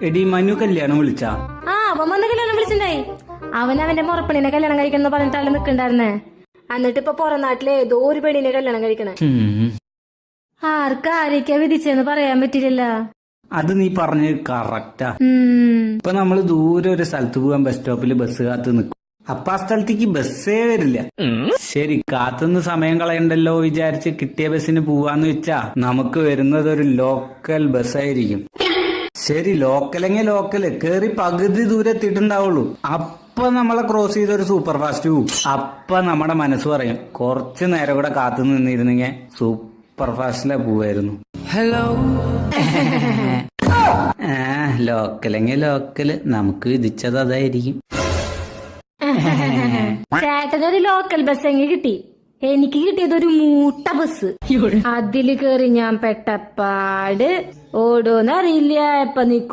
എടി മനു കല്യാണം വിളിച്ചാ? അവൻ വന്ന് കല്യാണം വിളിച്ചിണ്ടായി. അവന്റെ മുറപ്പെണ്ണിനെ കല്യാണം കഴിക്കണം എന്ന് പറഞ്ഞിട്ട് ആള് നിക്കണ്ടായിരുന്നേ. എന്നിട്ട് ഇപ്പൊ പുറം നാട്ടിലെ ഏതോ ഒരു പെണ്ണിനെ കല്യാണം കഴിക്കണേ. ആർക്കാരൊക്കെയാ വിധിച്ചെന്ന് പറയാൻ പറ്റില്ലല്ലോ. അത് നീ പറഞ്ഞത് കറക്റ്റാ. ഇപ്പൊ നമ്മള് ദൂരെ ഒരു സ്ഥലത്ത് പോകാൻ ബസ് സ്റ്റോപ്പിൽ ബസ് കാത്ത് നിൽക്കും. അപ്പൊ ആ സ്ഥലത്തേക്ക് ബസ്സേ വരില്ല. ശരി, കാത്തുനിന്ന് സമയം കളയണ്ടല്ലോ വിചാരിച്ച് കിട്ടിയ ബസ്സിന് പോവാന്ന് വെച്ചാ നമുക്ക് വരുന്നത് ഒരു ലോക്കൽ ബസ്സായിരിക്കും. ശരി, ലോക്കലെങ്കിൽ ലോക്കല് കേറി പകുതി ദൂരെ എത്തിയിട്ടുണ്ടാവുള്ളൂ. അപ്പൊ നമ്മളെ ക്രോസ് ചെയ്ത ഒരു സൂപ്പർ ഫാസ്റ്റ് പോവും. അപ്പൊ നമ്മുടെ മനസ്സ് പറയും കുറച്ചു നേരം കൂടെ കാത്തു നിന്നിരുന്നെങ്കിൽ സൂപ്പർ ഫാസ്റ്റിലെ പോവായിരുന്നു. ഹലോ ലോക്കലെങ്കിൽ ലോക്കല് നമുക്ക് വിധിച്ചത് അതായിരിക്കും. ചേട്ടനൊരു ലോക്കൽ ബസ് എങ്കിൽ കിട്ടി. എനിക്ക് കിട്ടിയത് ഒരു മൂട്ട ബസ്. അതില് കേറി ഞാൻ പെട്ടപ്പാട് ഓടോന്നറിയില്ല, എപ്പ നിക്കോ